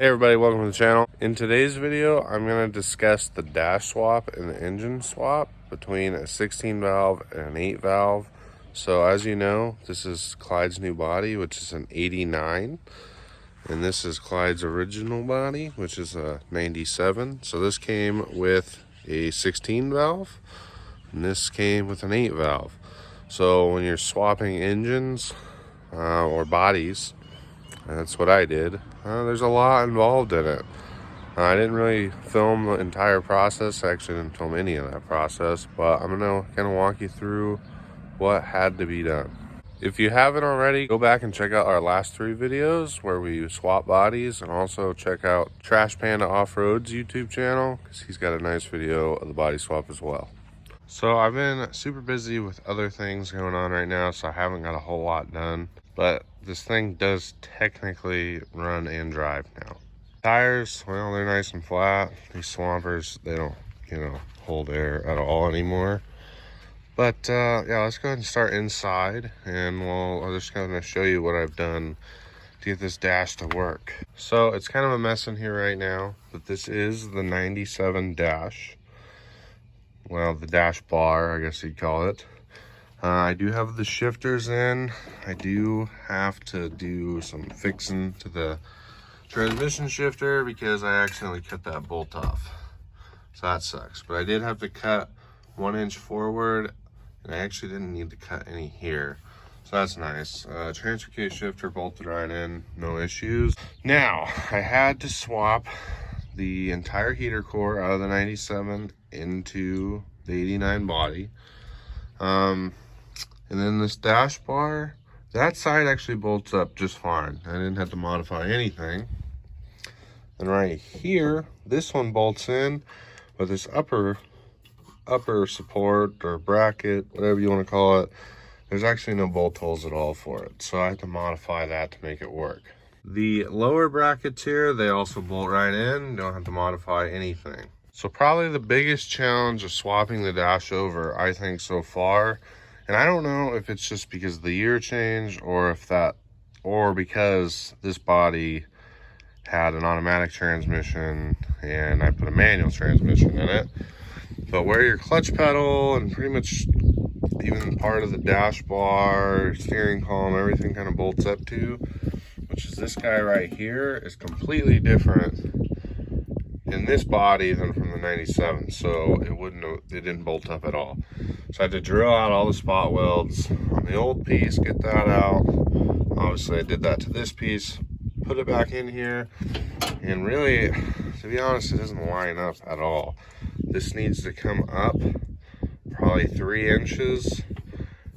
Hey everybody, welcome to the channel. In today's video, I'm going to discuss the dash swap and the engine swap between a 16 valve and an 8 valve. So as you know, this is Clyde's new body, which is an 89. And this is Clyde's original body, which is a 97. So this came with a 16 valve, and this came with an 8 valve. So when you're swapping engines or bodies, that's what I did. There's a lot involved in it. I didn't really film the entire process. I actually didn't film any of that process, but I'm gonna kind of walk you through what had to be done. If you haven't already, go back and check out our last 3 videos where we swap bodies, and also check out Trash Panda Off-Road's YouTube channel because he's got a nice video of the body swap as well. So I've been super busy with other things going on right now, so I haven't got a whole lot done. But this thing does technically run and drive now. Tires, well, they're nice and flat. These swampers, they don't, hold air at all anymore. But yeah, let's go ahead and start inside, and I'm just going to show you what I've done to get this dash to work. So it's kind of a mess in here right now, but this is the 97 dash. Well, the dash bar, I guess you'd call it. I do have the shifters in. I do have to do some fixing to the transmission shifter because I accidentally cut that bolt off. So that sucks. But I did have to cut 1 inch forward, and I actually didn't need to cut any here. So that's nice. Transfer case shifter bolted right in, no issues. Now, I had to swap the entire heater core out of the 97 into the 89 body. And then this dash bar, that side actually bolts up just fine. I didn't have to modify anything. And right here, this one bolts in, but this upper support or bracket, whatever you want to call it, there's actually no bolt holes at all for it. So I had to modify that to make it work. The lower brackets here, they also bolt right in. Don't have to modify anything. So probably the biggest challenge of swapping the dash over, I think so far, and I don't know if it's just because of the year change or because this body had an automatic transmission and I put a manual transmission in it. But where your clutch pedal and pretty much even part of the dash bar, steering column, everything kind of bolts up to, which is this guy right here, is completely different in this body than from the 97. So it didn't bolt up at all. So I had to drill out all the spot welds on the old piece, get that out. Obviously I did that to this piece, put it back in here, and really, to be honest, it doesn't line up at all. This needs to come up probably 3 inches,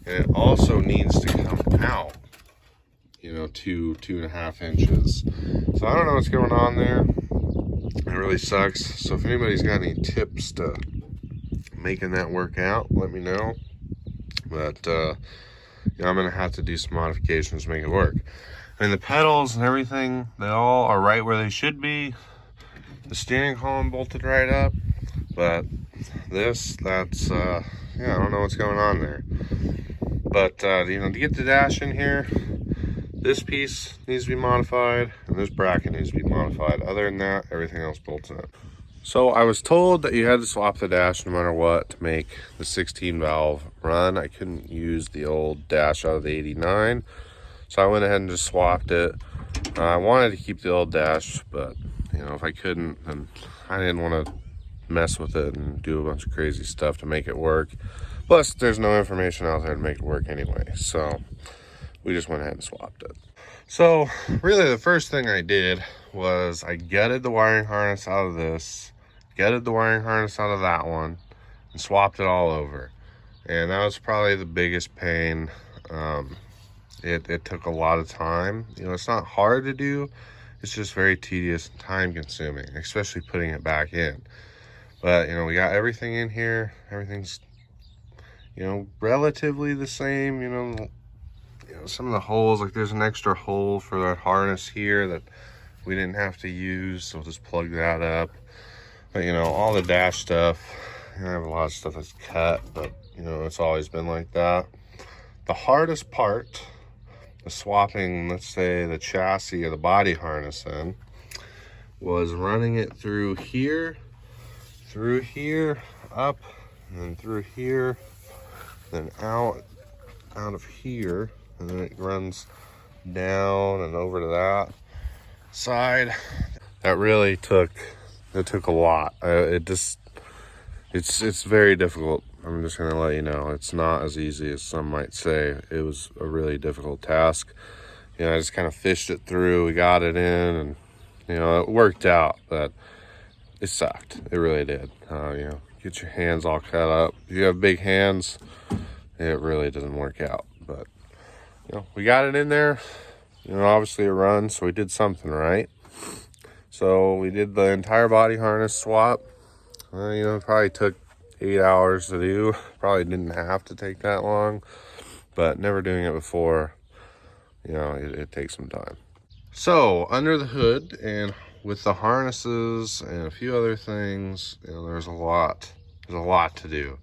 and it also needs to come out, 2.5 inches. So I don't know what's going on there. It really sucks. So if anybody's got any tips to making that work out, let me know. But I'm gonna have to do some modifications to make it work. I mean, the pedals and everything, they all are right where they should be. The steering column bolted right up, but that's I don't know what's going on there. But to get the dash in here, this piece needs to be modified, and this bracket needs to be modified. Other than that, everything else bolts up. So I was told that you had to swap the dash no matter what to make the 16 valve run. I couldn't use the old dash out of the 89. So I went ahead and just swapped it. I wanted to keep the old dash, but if I couldn't, then I didn't want to mess with it and do a bunch of crazy stuff to make it work. Plus, there's no information out there to make it work anyway. So we just went ahead and swapped it. So really the first thing I did was I gutted the wiring harness out of this, gutted the wiring harness out of that one, and swapped it all over. And that was probably the biggest pain. It took a lot of time. It's not hard to do. It's just very tedious and time consuming, especially putting it back in. But, we got everything in here. Everything's, relatively the same. Some of the holes, like there's an extra hole for that harness here that we didn't have to use, so we'll just plug that up. But all the dash stuff, I have a lot of stuff that's cut, but it's always been like that. The hardest part, the swapping, let's say the chassis or the body harness in, was running it through here, up, and then through here, then out of here, and then it runs down and over to that side. That really took a lot. It's very difficult. I'm just gonna let you know, it's not as easy as some might say. It was a really difficult task. You know, I just kind of fished it through. We got it in, and you know, it worked out, but it sucked. It really did. You know, get your hands all cut up. If you have big hands, it really doesn't work out. But you know, we got it in there. You know, obviously it runs, so we did something right. So we did the entire body harness swap. You know, it probably took 8 hours to do. Probably didn't have to take that long, but never doing it before, you know, it takes some time. So under the hood and with the harnesses and a few other things, you know, there's a lot to do.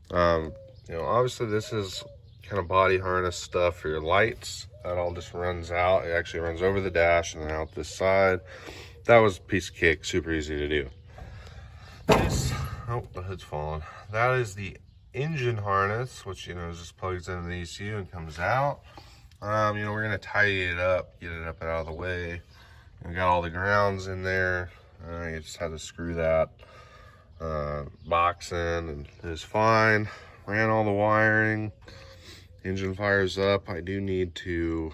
You know, obviously this is kind of body harness stuff for your lights. That all just runs out. It actually runs over the dash and then out this side. That was a piece of cake, super easy to do. This, oh, the hood's falling. That is the engine harness, which, you know, just plugs into the ECU and comes out. You know, we're gonna tidy it up, get it up and out of the way. We got all the grounds in there. You just had to screw that box in, and it was fine. Ran all the wiring. Engine fires up. I do need to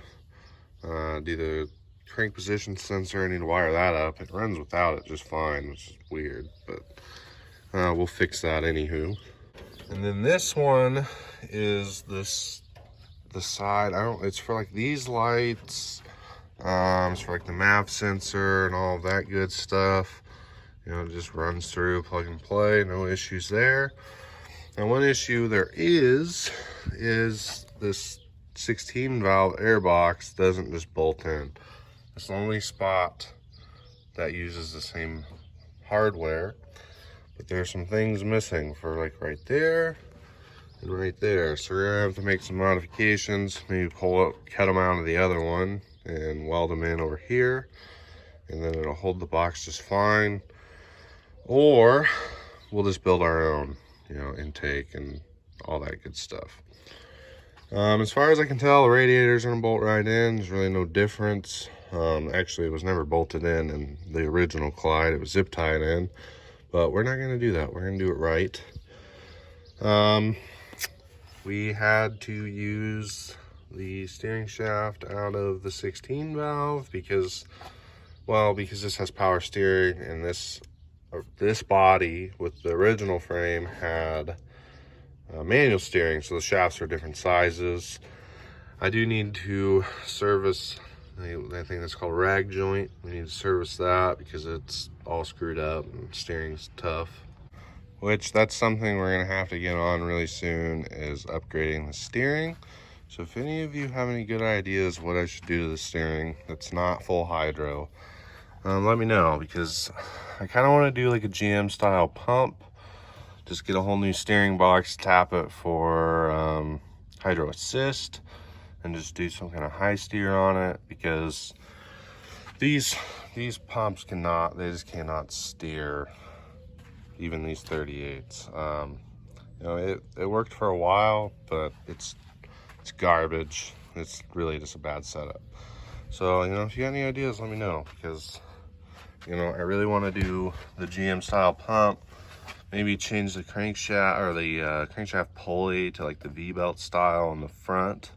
do the crank position sensor. I need to wire that up. It runs without it just fine, which is weird, but we'll fix that anywho. And then this one is the side. It's for like these lights. It's for like the map sensor and all of that good stuff. You know, it just runs through, plug and play, no issues there. And one issue there is this 16 valve air box doesn't just bolt in. It's the only spot that uses the same hardware, but there's some things missing for like right there and right there. So we're gonna have to make some modifications, maybe cut them out of the other one and weld them in over here, and then it'll hold the box just fine. Or we'll just build our own, you know, intake and all that good stuff. As far as I can tell, the radiator's gonna bolt right in. There's really no difference. Actually, it was never bolted in the original Clyde. It was zip tied in, but we're not gonna do that. We're gonna do it right. We had to use the steering shaft out of the 16 valve because this has power steering, and this body with the original frame had manual steering, so the shafts are different sizes. I do need to service that thing that's called rag joint. We need to service that because it's all screwed up and steering's tough. Which, that's something we're gonna have to get on really soon, is upgrading the steering. So if any of you have any good ideas what I should do to the steering that's not full hydro, let me know, because I kind of want to do like a GM style pump. Just get a whole new steering box, tap it for hydro assist, and just do some kind of high steer on it, because these pumps just cannot steer, even these 38s. You know, it worked for a while, but it's garbage. It's really just a bad setup. So, you know, if you got any ideas, let me know, because, you know, I really want to do the GM style pump. Maybe change the crankshaft or the crankshaft pulley to like the V-belt style on the front,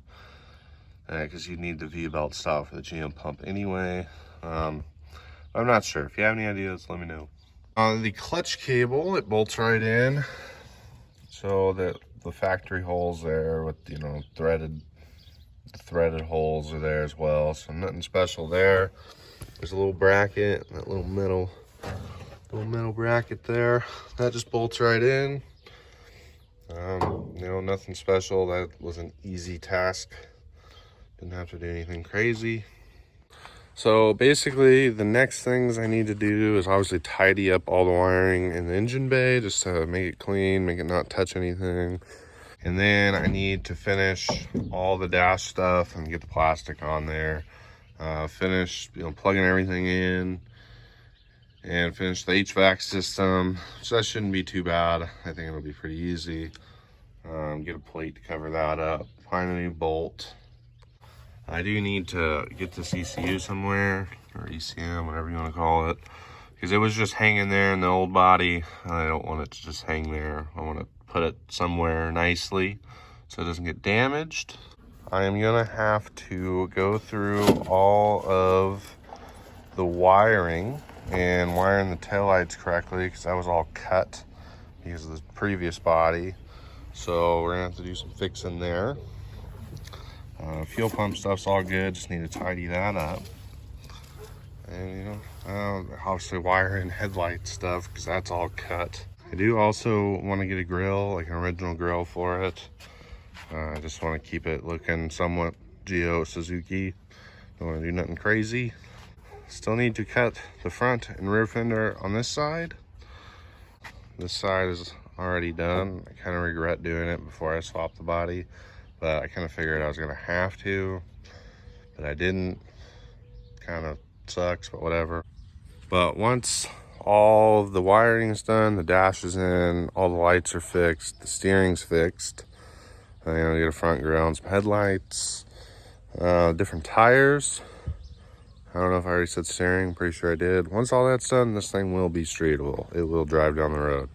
because you need the V-belt style for the GM pump anyway. I'm not sure. If you have any ideas, let me know. The clutch cable, it bolts right in, so that the factory holes there with, you know, threaded holes are there as well. So nothing special there. There's a little bracket, that little metal bracket there, that just bolts right in. You know, nothing special. That was an easy task. Didn't have to do anything crazy. So basically, the next things I need to do is obviously tidy up all the wiring in the engine bay, just to make it clean, make it not touch anything. And then I need to finish all the dash stuff and get the plastic on there. Finish, you know, plugging everything in, and finish the HVAC system, so that shouldn't be too bad. I think it'll be pretty easy. Get a plate to cover that up, find a new bolt. I do need to get this ECU somewhere, or ECM, whatever you want to call it, because it was just hanging there in the old body, and I don't want it to just hang there. I want to put it somewhere nicely so it doesn't get damaged. I am gonna have to go through all of the wiring and wiring the taillights correctly, because that was all cut because of the previous body. So we're gonna have to do some fixing there. Fuel pump stuff's all good, just need to tidy that up. And obviously wiring headlight stuff, because that's all cut. I do also want to get a grill, like an original grill for it. I just want to keep it looking somewhat Geo Suzuki. Don't want to do nothing crazy. Still need to cut the front and rear fender on this side. This side is already done. I kind of regret doing it before I swapped the body, but I kind of figured I was going to have to, but I didn't. Kind of sucks, but whatever. But once all of the wiring is done, the dash is in, all the lights are fixed, the steering's fixed, I'm gonna get a front grill and some headlights, different tires. I don't know if I already said steering, I'm pretty sure I did. Once all that's done, this thing will be streetable. It will drive down the road.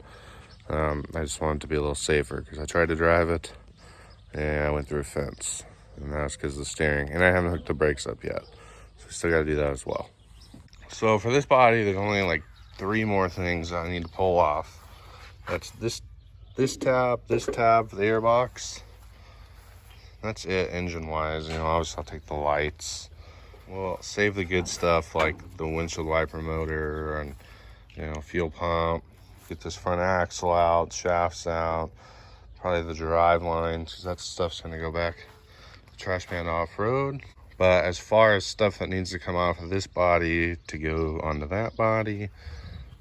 I just want it to be a little safer, because I tried to drive it and I went through a fence, and that's because of the steering, and I haven't hooked the brakes up yet, so we still got to do that as well. So for this body, there's only like 3 more things I need to pull off. That's this tab for the airbox. That's it engine wise. Obviously I'll take the lights. We'll save the good stuff like the windshield wiper motor and fuel pump. Get this front axle out, shafts out, probably the drive lines, because that stuff's gonna go back to Trash Pan Off-Road. But as far as stuff that needs to come off of this body to go onto that body,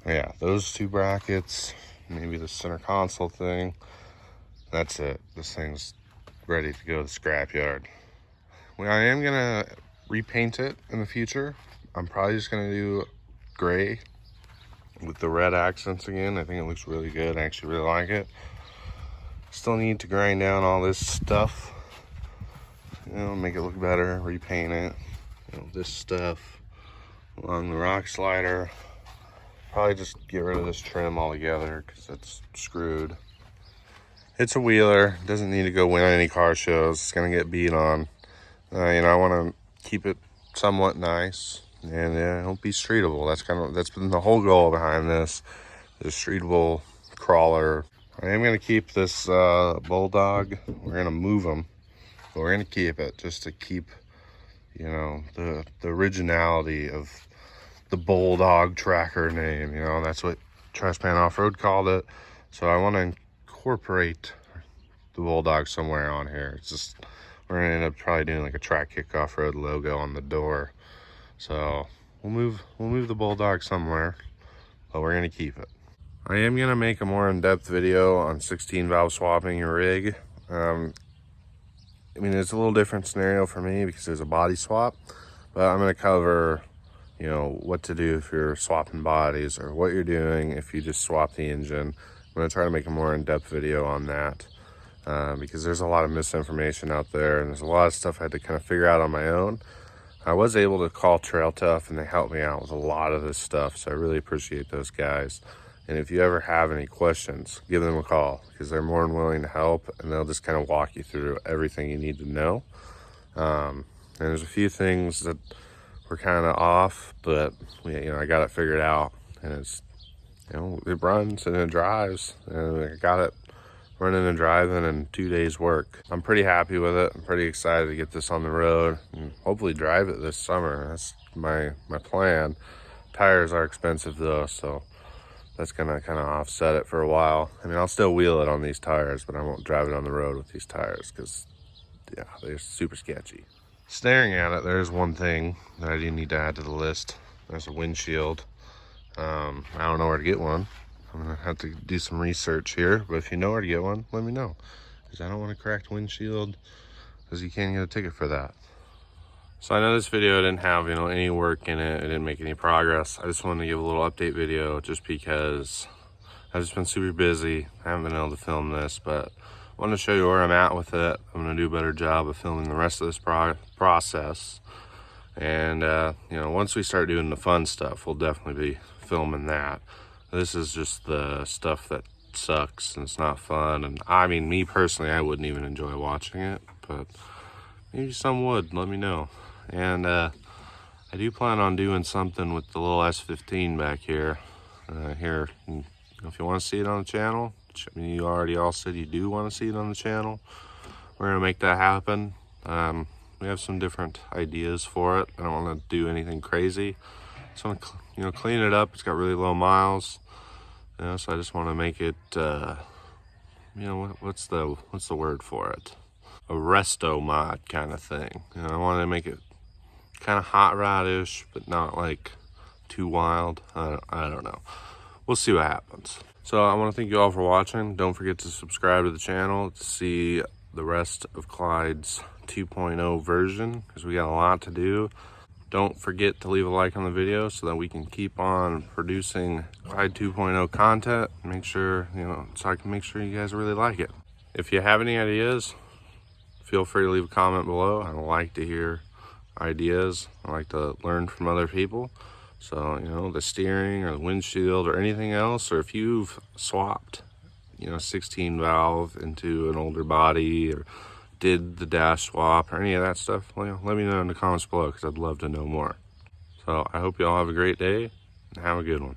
yeah, those 2 brackets, maybe the center console thing, that's it. This thing's ready to go to the scrapyard. Well, I am gonna repaint it in the future. I'm probably just gonna do gray with the red accents again. I think it looks really good. I actually really like it. Still need to grind down all this stuff, make it look better, repaint it. This stuff along the rock slider. Probably just get rid of this trim altogether, because it's screwed. It's a wheeler, doesn't need to go win any car shows. It's gonna get beat on. I want to keep it somewhat nice, and it'll be streetable. That's been the whole goal behind this. The streetable crawler. I am gonna keep this Bulldog. We're gonna move them, but we're gonna keep it just to keep, the originality of the Bulldog tracker name. That's what Trash Pan Off-Road called it. So I want to incorporate the Bulldog somewhere on here. It's just, we're gonna end up probably doing like a Trackickoffroad logo on the door. So we'll move the Bulldog somewhere, but we're gonna keep it. I am gonna make a more in-depth video on 16 valve swapping your rig. It's a little different scenario for me because there's a body swap, but I'm gonna cover what to do if you're swapping bodies, or what you're doing if you just swap the engine. I'm gonna try to make a more in-depth video on that, because there's a lot of misinformation out there, and there's a lot of stuff I had to kind of figure out on my own. I was able to call Trail Tough, and they helped me out with a lot of this stuff, so I really appreciate those guys. And if you ever have any questions, give them a call, because they're more than willing to help, and they'll just kind of walk you through everything you need to know. And there's a few things that were kind of off, but I got it figured out, and it's it runs and it drives, and I got it running and driving in 2 days work. I'm pretty happy with it. I'm pretty excited to get this on the road and hopefully drive it this summer. That's my plan. Tires are expensive though, so that's gonna kind of offset it for a while. I'll still wheel it on these tires, but I won't drive it on the road with these tires, because they're super sketchy. Staring at it, there's one thing that I do need to add to the list. There's a windshield. I don't know where to get one. I'm gonna have to do some research here, but if you know where to get one, let me know, because I don't want a cracked windshield, because you can't get a ticket for that. So I know this video didn't have, any work in it. It didn't make any progress. I just wanted to give a little update video just because I've just been super busy. I haven't been able to film this, but I wanted to show you where I'm at with it. I'm gonna do a better job of filming the rest of this process. And, once we start doing the fun stuff, we'll definitely be filming that. This is just the stuff that sucks and it's not fun. And I mean, me personally, I wouldn't even enjoy watching it, but maybe some would. Let me know. And I do plan on doing something with the little S15 back here. If you want to see it on the channel, which, I mean, you already all said you do want to see it on the channel, we're gonna make that happen. We have some different ideas for it. I don't want to do anything crazy. Just want to, clean it up. It's got really low miles, so I just want to make it, what's the word for it? A resto mod kind of thing. I want to make it kind of hot rod-ish, but not like too wild. I don't know. We'll see what happens. So I want to thank you all for watching. Don't forget to subscribe to the channel to see the rest of Clyde's 2.0 version, because we got a lot to do. Don't forget to leave a like on the video so that we can keep on producing Clyde 2.0 content. Make sure, so I can make sure you guys really like it. If you have any ideas, feel free to leave a comment below. I like to hear ideas. I like to learn from other people. So, the steering or the windshield or anything else, or if you've swapped, 16 valve into an older body or did the dash swap or any of that stuff, let me know in the comments below, because I'd love to know more. So I hope you all have a great day and have a good one.